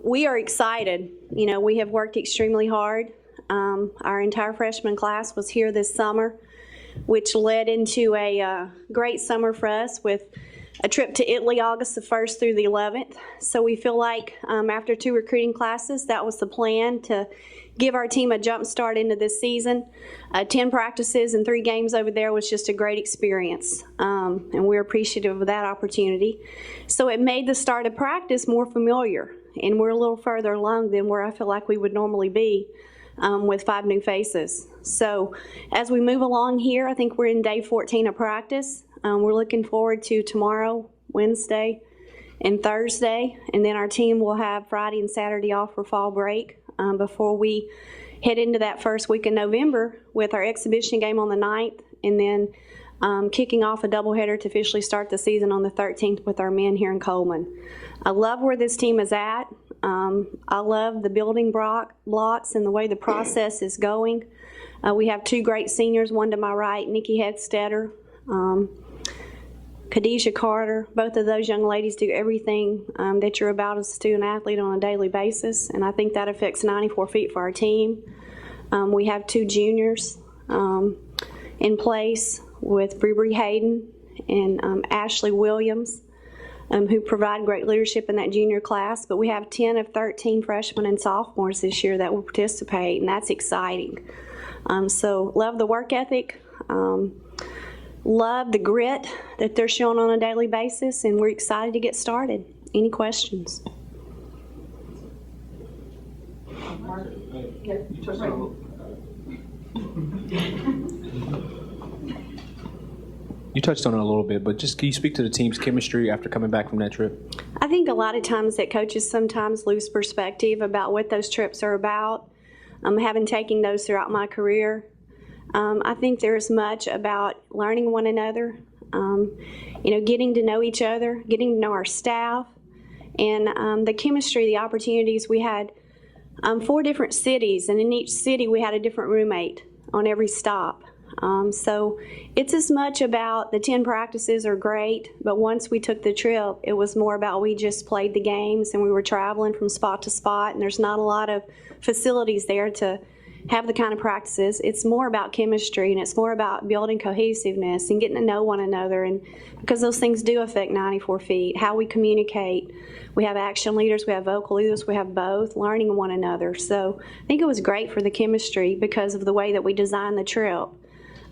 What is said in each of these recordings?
We are excited. You know, we have worked extremely hard. Our entire freshman class was here this summer, which led into a great summer for us with a trip to Italy August the 1st through the 11th. So we feel like after 2 recruiting classes, that was the plan to give our team a jump start into this season. 10 practices and 3 games over there was just a great experience, and we're appreciative of that opportunity. So it made the start of practice more familiar, and we're a little further along than where I feel like we would normally be with 5 new faces. So as we move along here, I think we're in day 14 of practice. We're looking forward to tomorrow, Wednesday, and Thursday, and then our team will have Friday and Saturday off for fall break before we head into that first week in November with our exhibition game on the 9th, and then kicking off a doubleheader to officially start the season on the 13th with our men here in Coleman. I love where this team is at. I love the building blocks and the way the process is going. We have 2 great seniors, one to my right, Nikki Hegstetter, Khadijah Carter. Both of those young ladies do everything that you're about as a student athlete on a daily basis, and I think that affects 94 feet for our team. We have 2 juniors in place with Bree Hayden and Ashley Williams, who provide great leadership in that junior class, but we have 10 of 13 freshmen and sophomores this year that will participate, and that's exciting. So love the work ethic. Love the grit that they're showing on a daily basis, and we're excited to get started. Any questions? You touched on it a little bit, but just can you speak to the team's chemistry after coming back from that trip? I think a lot of times that coaches sometimes lose perspective about what those trips are about. Having taken those throughout my career, I think there's much about learning one another, getting to know each other, getting to know our staff, and the chemistry, the opportunities. We had 4 different cities, and in each city we had a different roommate on every stop. So it's as much about the 10 practices are great, but once we took the trip, it was more about we just played the games and we were traveling from spot to spot, and there's not a lot of facilities there to have the kind of practices. It's more about chemistry, and it's more about building cohesiveness and getting to know one another, and because those things do affect 94 feet, how we communicate. We have action leaders, we have vocal leaders, we have both, learning one another. So I think it was great for the chemistry because of the way that we designed the trip.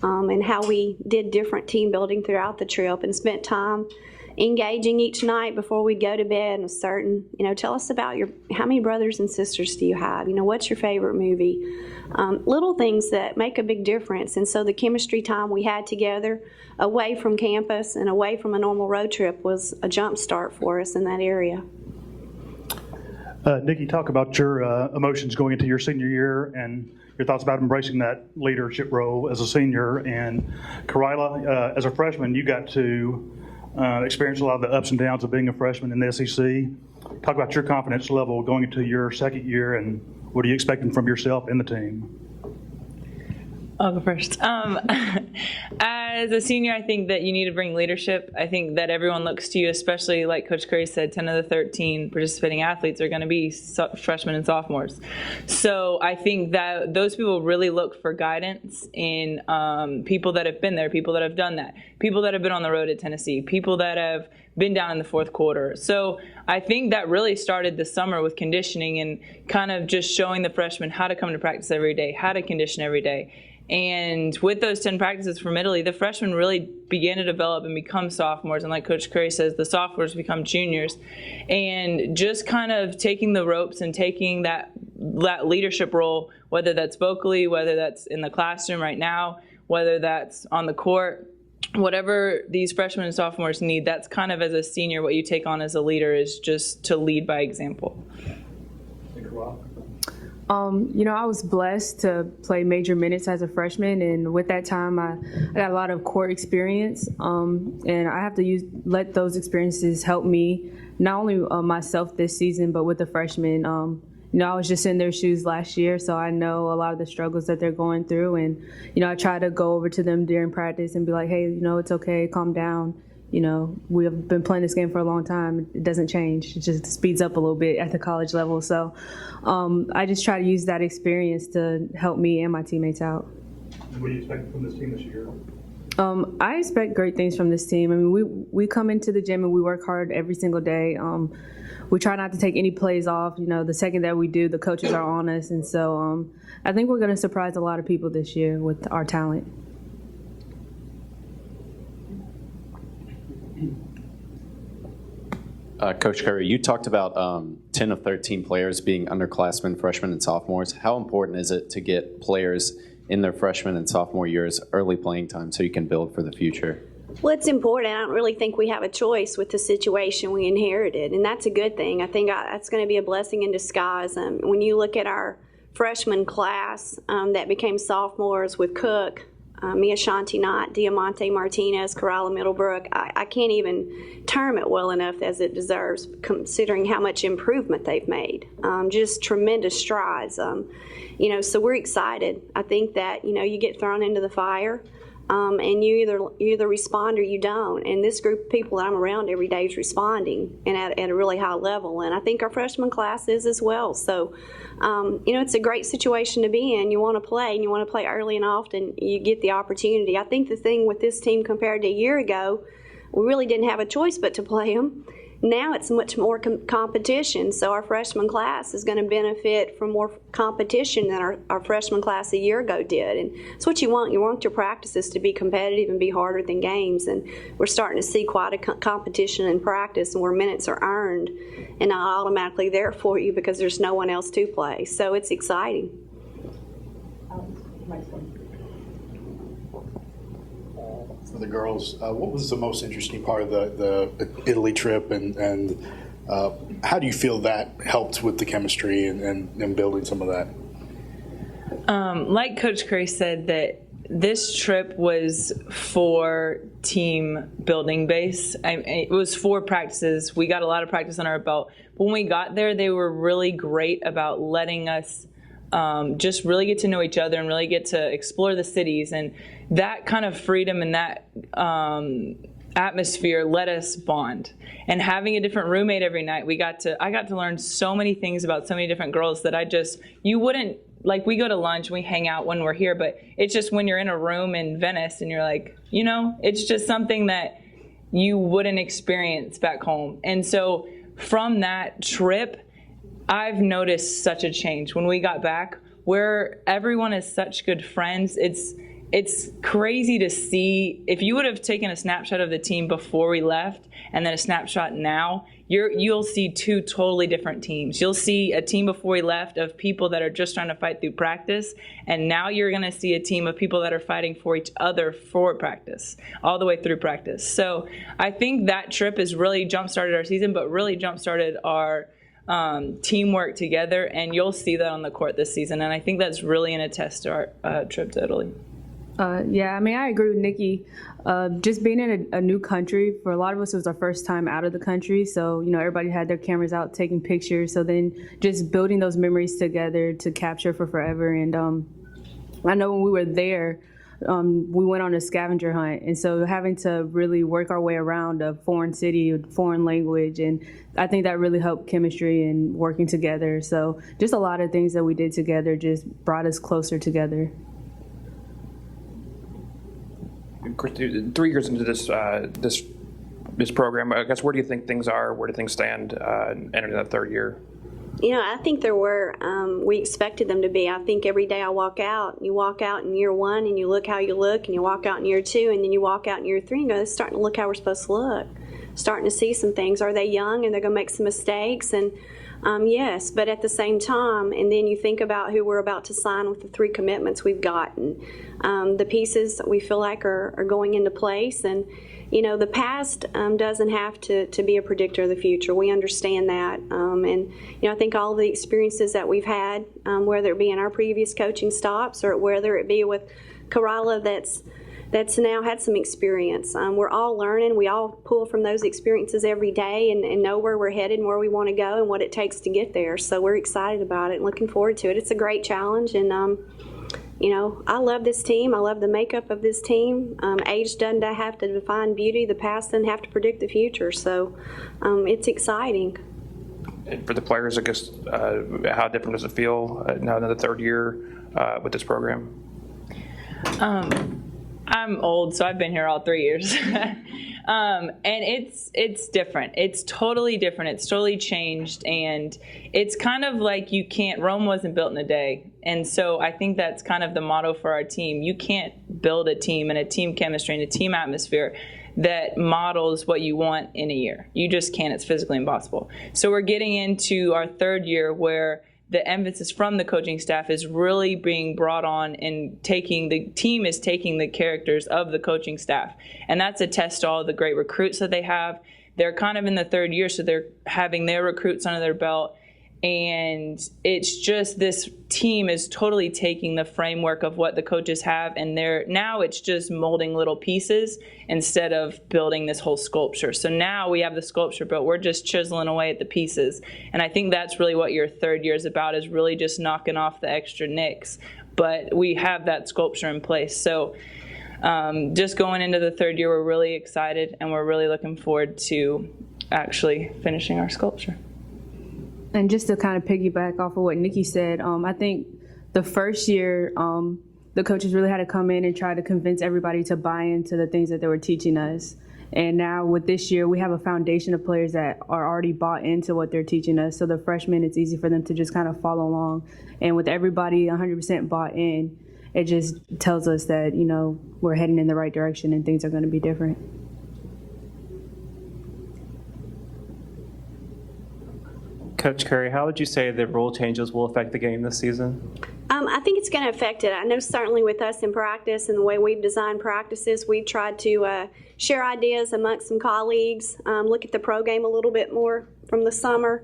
And how we did different team building throughout the trip and spent time engaging each night before we go to bed in a certain, tell us about how many brothers and sisters do you have? What's your favorite movie? Little things that make a big difference. And so the chemistry time we had together away from campus and away from a normal road trip was a jump start for us in that area. Nikki, talk about your emotions going into your senior year and your thoughts about embracing that leadership role as a senior. And Karila, as a freshman, you got to experience a lot of the ups and downs of being a freshman in the SEC. Talk about your confidence level going into your second year, and what are you expecting from yourself and the team? I'll go first. As a senior, I think that you need to bring leadership. I think that everyone looks to you, especially like Coach Curry said, 10 of the 13 participating athletes are going to be freshmen and sophomores. So I think that those people really look for guidance in people that have been there, people that have done that, people that have been on the road at Tennessee, people that have been down in the fourth quarter. So I think that really started this summer with conditioning and kind of just showing the freshmen how to come to practice every day, how to condition every day. And with those 10 practices from Italy, the freshmen really began to develop and become sophomores. And like Coach Curry says, the sophomores become juniors. And just kind of taking the ropes and taking that leadership role, whether that's vocally, whether that's in the classroom right now, whether that's on the court, whatever these freshmen and sophomores need, that's kind of as a senior what you take on as a leader is just to lead by example. I was blessed to play major minutes as a freshman, and with that time, I got a lot of court experience, and I have to let those experiences help me, not only myself this season, but with the freshmen. I was just in their shoes last year, so I know a lot of the struggles that they're going through, and I try to go over to them during practice and be like, hey, it's okay, calm down. we have been playing this game for a long time. It doesn't change. It just speeds up a little bit at the college level. So I just try to use that experience to help me and my teammates out. What do you expect from this team this year? I expect great things from this team. I mean, we come into the gym and we work hard every single day. We try not to take any plays off. The second that we do, the coaches are on us. And so I think we're going to surprise a lot of people this year with our talent. Coach Curry, you talked about 10 of 13 players being underclassmen, freshmen, and sophomores. How important is it to get players in their freshman and sophomore years early playing time so you can build for the future? Well, it's important. I don't really think we have a choice with the situation we inherited, and that's a good thing. I think that's going to be a blessing in disguise. When you look at our freshman class that became sophomores with Cook, Mia Shanti Knott, Diamante Martinez, Corella Middlebrook, I can't even term it well enough as it deserves, considering how much improvement they've made. Just tremendous strides. So we're excited. I think that, you get thrown into the fire. And you either respond or you don't. And this group of people that I'm around every day is responding and at a really high level. And I think our freshman class is as well. So, it's a great situation to be in. You want to play, and you want to play early and often. You get the opportunity. I think the thing with this team compared to a year ago, we really didn't have a choice but to play them. Now it's much more competition, so our freshman class is going to benefit from more competition than our freshman class a year ago did. And it's what you want. You want your practices to be competitive and be harder than games. And we're starting to see quite a competition in practice, and where minutes are earned and not automatically there for you because there's no one else to play. So it's exciting. For the girls, what was the most interesting part of the Italy trip, and how do you feel that helped with the chemistry and building some of that? Like Coach Curry said, that this trip was for team building base. It was 4 practices. We got a lot of practice on our belt. But when we got there, they were really great about letting us just really get to know each other and really get to explore the cities. And that kind of freedom and that atmosphere let us bond. And having a different roommate every night, I got to learn so many things about so many different girls that you wouldn't, like, we go to lunch, we hang out when we're here, but it's just when you're in a room in Venice and you're like, it's just something that you wouldn't experience back home. And so from that trip, I've noticed such a change when we got back, where everyone is such good friends. It's crazy to see. If you would have taken a snapshot of the team before we left and then a snapshot now, you'll see 2 totally different teams. You'll see a team before we left of people that are just trying to fight through practice, and now you're going to see a team of people that are fighting for each other for practice, all the way through practice. So I think that trip has really jump-started our season, but really jump-started our teamwork together, and you'll see that on the court this season. And I think that's really an attest to our trip to Italy. Yeah, I mean, I agree with Nikki. Just being in a new country, for a lot of us, it was our first time out of the country. So, everybody had their cameras out taking pictures. So then just building those memories together to capture for forever. And I know when we were there, we went on a scavenger hunt. And so having to really work our way around a foreign city, a foreign language, and I think that really helped chemistry and working together. So just a lot of things that we did together just brought us closer together. 3 years into this program, I guess, where do you think things are? Where do things stand entering that 3rd year? I think there were, we expected them to be. I think every day I walk out, you walk out in year 1 and you look how you look, and you walk out in year 2 and then you walk out in year 3 and go, it's starting to look how we're supposed to look. Starting to see some things. Are they young and they're going to make some mistakes? And yes, but at the same time, and then you think about who we're about to sign with the 3 commitments we've gotten. The pieces that we feel like are going into place. And, the past doesn't have to be a predictor of the future. We understand that. And, I think all of the experiences that we've had, whether it be in our previous coaching stops or whether it be with Corella that's now had some experience. We're all learning. We all pull from those experiences every day and know where we're headed and where we want to go and what it takes to get there. So we're excited about it and looking forward to it. It's a great challenge, and I love this team. I love the makeup of this team. Age doesn't have to define beauty. The past doesn't have to predict the future. So it's exciting. And for the players, I guess, how different does it feel now in the third year with this program? I'm old, so I've been here all 3 years. And it's different. It's totally different. It's totally changed. And it's kind of like Rome wasn't built in a day. And so I think that's kind of the motto for our team. You can't build a team and a team chemistry and a team atmosphere that models what you want in a year. You just can't. It's physically impossible. So we're getting into our third year where the emphasis from the coaching staff is really being brought on and the team is taking the characters of the coaching staff. And that's a test to all the great recruits that they have. They're kind of in the third year, so they're having their recruits under their belt. And it's just this team is totally taking the framework of what the coaches have, and now it's just molding little pieces instead of building this whole sculpture. So now we have the sculpture, but we're just chiseling away at the pieces. And I think that's really what your third year is about, is really just knocking off the extra nicks. But we have that sculpture in place. So just going into the third year, we're really excited, and we're really looking forward to actually finishing our sculpture. And just to kind of piggyback off of what Nikki said, I think the first year, the coaches really had to come in and try to convince everybody to buy into the things that they were teaching us. And now with this year, we have a foundation of players that are already bought into what they're teaching us. So the freshmen, it's easy for them to just kind of follow along. And with everybody 100% bought in, it just tells us that, we're heading in the right direction and things are going to be different. Coach Curry, how would you say the rule changes will affect the game this season? I think it's going to affect it. I know certainly with us in practice and the way we've designed practices, we've tried to share ideas amongst some colleagues, look at the pro game a little bit more from the summer.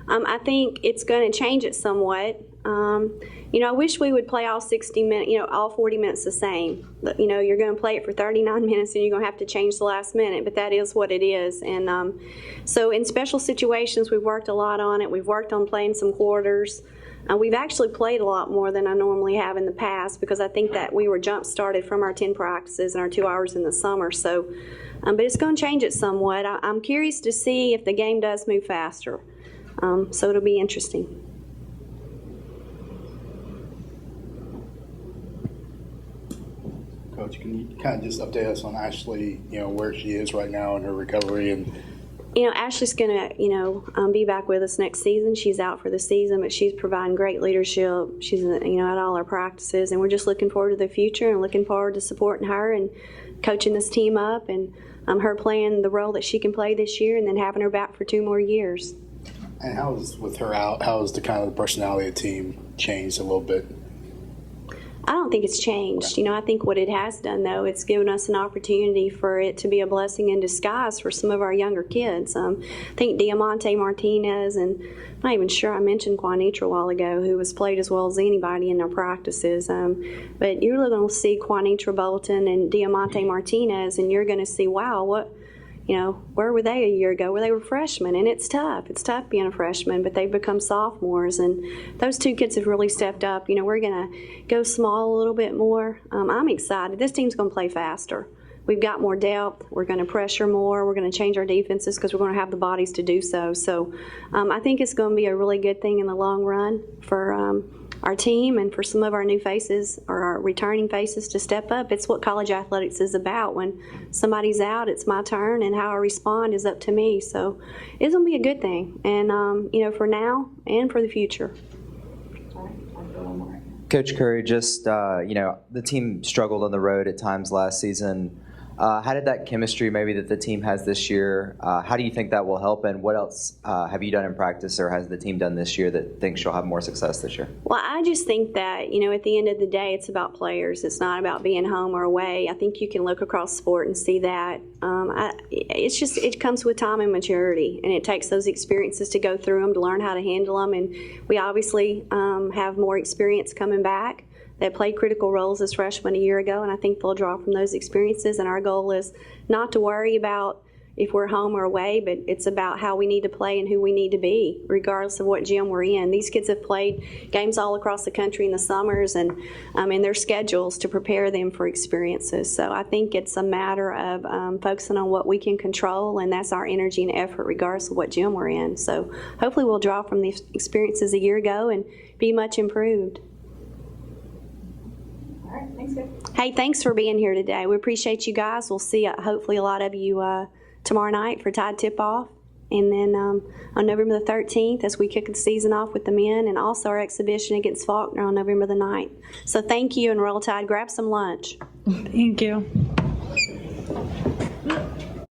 I think it's going to change it somewhat. I wish we would play all 60 minutes, all 40 minutes the same. You're going to play it for 39 minutes and you're going to have to change the last minute, but that is what it is. And so in special situations, we've worked a lot on it. We've worked on playing some quarters. We've actually played a lot more than I normally have in the past because I think that we were jump-started from our 10 practices and our 2 hours in the summer. So, but it's going to change it somewhat. I'm curious to see if the game does move faster. So it'll be interesting. Coach, can you kind of just update us on Ashley, where she is right now in her recovery? And Ashley's going to, be back with us next season. She's out for the season, but she's providing great leadership. She's, at all our practices, and we're just looking forward to the future and looking forward to supporting her and coaching this team up and her playing the role that she can play this year and then having her back for 2 more years. And how is, with her out, how has the kind of personality of the team changed a little bit? I don't think it's changed. I think what it has done, though, it's given us an opportunity for it to be a blessing in disguise for some of our younger kids. I think Diamante Martinez, and I'm not even sure I mentioned Juanitra a while ago, who has played as well as anybody in their practices. But you're going to see Juanitra Bolton and Diamante Martinez, and you're going to see, wow, where were they a year ago? Where they were freshmen, and it's tough. It's tough being a freshman, but they've become sophomores, and those 2 kids have really stepped up. We're going to go small a little bit more. I'm excited. This team's going to play faster. We've got more depth. We're going to pressure more. We're going to change our defenses because we're going to have the bodies to do so. So I think it's going to be a really good thing in the long run for our team and for some of our new faces or our returning faces to step up. It's what college athletics is about. When somebody's out, it's my turn, and how I respond is up to me. So it's going to be a good thing, and for now and for the future. Coach Curry, just the team struggled on the road at times last season. How did that chemistry maybe that the team has this year, how do you think that will help, and what else have you done in practice or has the team done this year that thinks you'll have more success this year? Well, I just think that, at the end of the day, it's about players. It's not about being home or away. I think you can look across sport and see that. It comes with time and maturity, and it takes those experiences to go through them, to learn how to handle them, and we obviously have more experience coming back that played critical roles as freshmen a year ago, and I think they'll draw from those experiences. And our goal is not to worry about, if we're home or away, but it's about how we need to play and who we need to be, regardless of what gym we're in. These kids have played games all across the country in the summers and in their schedules to prepare them for experiences. So I think it's a matter of focusing on what we can control, and that's our energy and effort, regardless of what gym we're in. So hopefully we'll draw from the experiences a year ago and be much improved. All right, thanks, guys. Hey, thanks for being here today. We appreciate you guys. We'll see hopefully a lot of you tomorrow night for Tide Tip-Off. And then on November the 13th, as we kick the season off with the men, and also our exhibition against Faulkner on November the 9th. So thank you, and Roll Tide. Grab some lunch. Thank you.